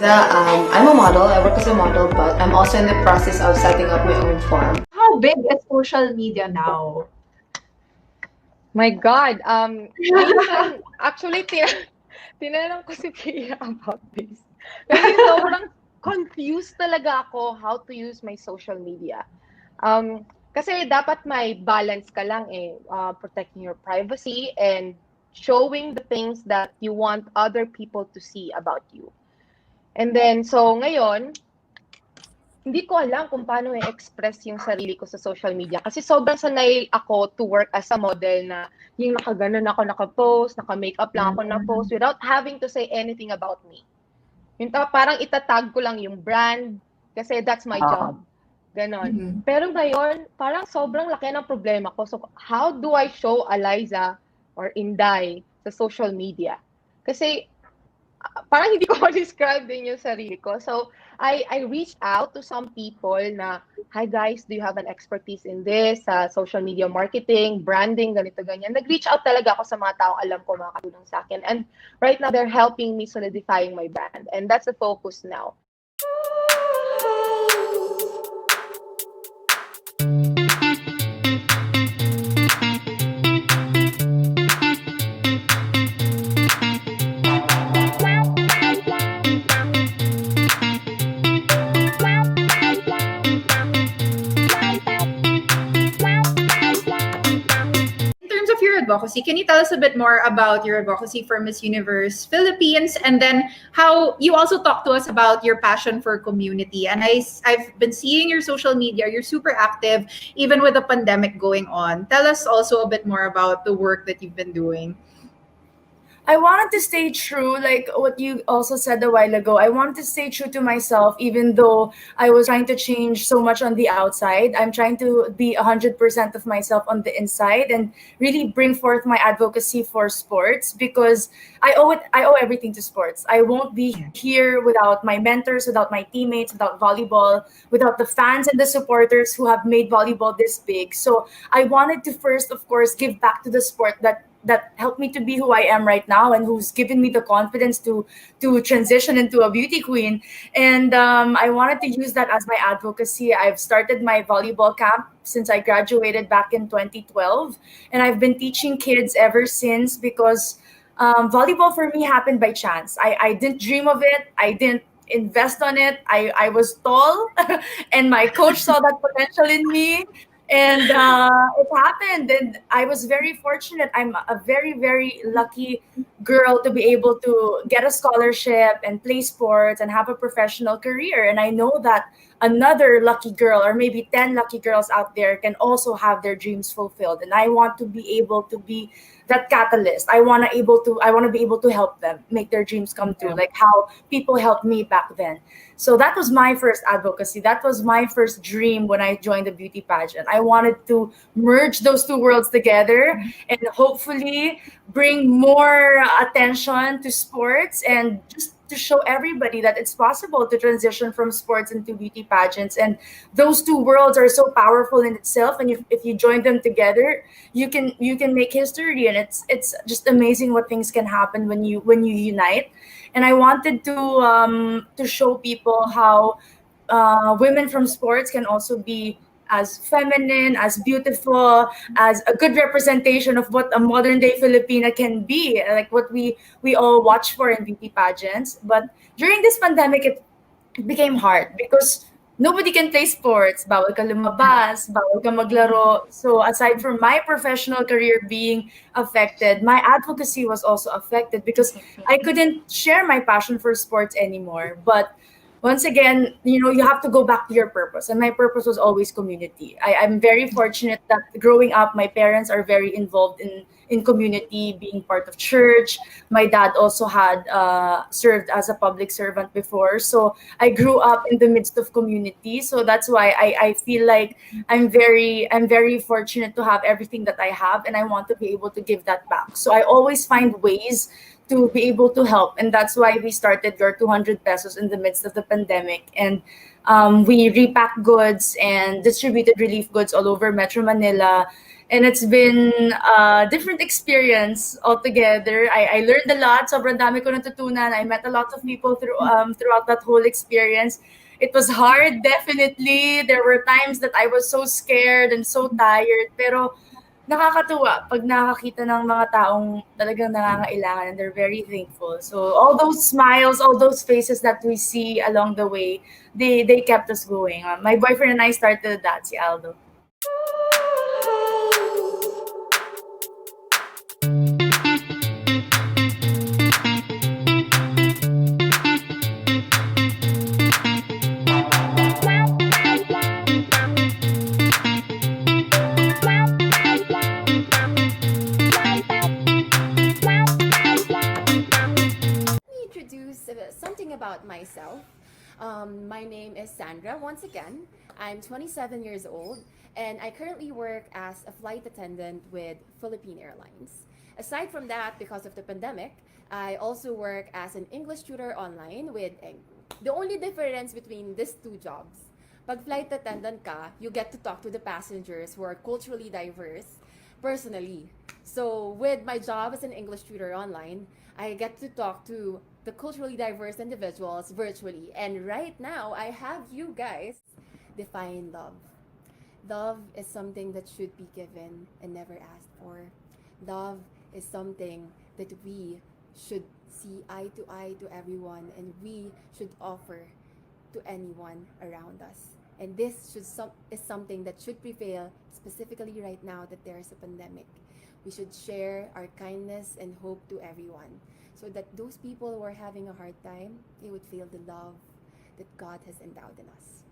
Yeah, I'm a model. I work as a model, but I'm also in the process of setting up my own farm. How big is social media now? My God, minsan, actually, tinanong ko si Pia about this. Kasi sobrang confused talaga ako how to use my social media. Kasi dapat may balance ka lang protecting your privacy and showing the things that you want other people to see about you. And then, so ngayon, hindi ko alam kung paano i-express yung sarili ko sa social media. Kasi sobrang sanay ako to work as a model na yung nakaganon ako nakapost, naka-makeup lang ako na-post without having to say anything about me. Yung parang itatag ko lang yung brand kasi that's my job. Ganon. Pero ngayon, parang sobrang laki ng problema ko. So, how do I show Alaiza or Inday sa social media? Kasi parang hindi ko ma-describe din yung sarili ko. So, I reached out to some people na, hi guys, do you have an expertise in this? Social media marketing, branding, ganito, ganyan. Nag-reach out talaga ako sa mga taong alam ko makakatulong sa akin. And right now, they're helping me solidifying my brand. And that's the focus now. Advocacy. Can you tell us a bit more about your advocacy for Miss Universe Philippines, and then how you also talk to us about your passion for community? And I've been seeing your social media, you're super active even with the pandemic going on. Tell us also a bit more about the work that you've been doing. I wanted to stay true, like what you also said a while ago. I wanted to stay true to myself, even though I was trying to change so much on the outside. I'm trying to be 100% of myself on the inside and really bring forth my advocacy for sports, because I owe everything to sports. I won't be here without my mentors, without my teammates, without volleyball, without the fans and the supporters who have made volleyball this big. So I wanted to first, of course, give back to the sport that helped me to be who I am right now, and who's given me the confidence to transition into a beauty queen. And I wanted to use that as my advocacy. I've started my volleyball camp since I graduated back in 2012, and I've been teaching kids ever since, because volleyball for me happened by chance. I didn't dream of it. I didn't invest on it. I was tall and my coach saw that potential in me. And it happened, and I was very fortunate. I'm a very, very lucky girl to be able to get a scholarship and play sports and have a professional career. And I know that another lucky girl, or maybe 10 lucky girls out there, can also have their dreams fulfilled. And I want to be able to be that catalyst. I want to be able to help them make their dreams come true, like how people helped me back then. So that was my first advocacy. That was my first dream when I joined the beauty pageant. I wanted to merge those two worlds together and hopefully bring more attention to sports, and just to show everybody that it's possible to transition from sports into beauty pageants. And those two worlds are so powerful in itself, and if you join them together, you can make history. And it's just amazing what things can happen when you unite. And I wanted to show people how women from sports can also be as feminine, as beautiful, as a good representation of what a modern day Filipina can be, like what we all watch for in beauty pageants. But during this pandemic, it became hard because nobody can play sports. Bawal ka lumabas, bawal ka maglaro. So aside from my professional career being affected, my advocacy was also affected, because I couldn't share my passion for sports anymore. But once again, you have to go back to your purpose. And my purpose was always community. I'm very fortunate that growing up, my parents are very involved in community, being part of church. My dad also had served as a public servant before. So I grew up in the midst of community. So that's why I feel like I'm very fortunate to have everything that I have, and I want to be able to give that back. So I always find ways to be able to help. And that's why we started Your 200 Pesos in the midst of the pandemic. And we repacked goods and distributed relief goods all over Metro Manila. And it's been a different experience altogether. I learned a lot. Sobrang dami ko natutunan. I met a lot of people throughout that whole experience. It was hard, definitely. There were times that I was so scared and so tired. Pero nakakatuwa pag nakakita ng mga taong talagang nangangailangan and they're very thankful. So all those smiles, all those faces that we see along the way, they kept us going. My boyfriend and I started that, si Aldo. Introduce something about myself. My name is Zandra. Once again, I'm 27 years old and I currently work as a flight attendant with Philippine Airlines. Aside from that, because of the pandemic, I also work as an English tutor online with Engu. The only difference between these two jobs, pag flight attendant ka, you get to talk to the passengers who are culturally diverse personally. So with my job as an English tutor online, I get to talk to the culturally diverse individuals virtually. And right now, I have you guys define love. Love is something that should be given and never asked for. Love is something that we should see eye to everyone and we should offer to anyone around us. And this is something that should prevail specifically right now that there is a pandemic. We should share our kindness and hope to everyone so that those people who are having a hard time, they would feel the love that God has endowed in us.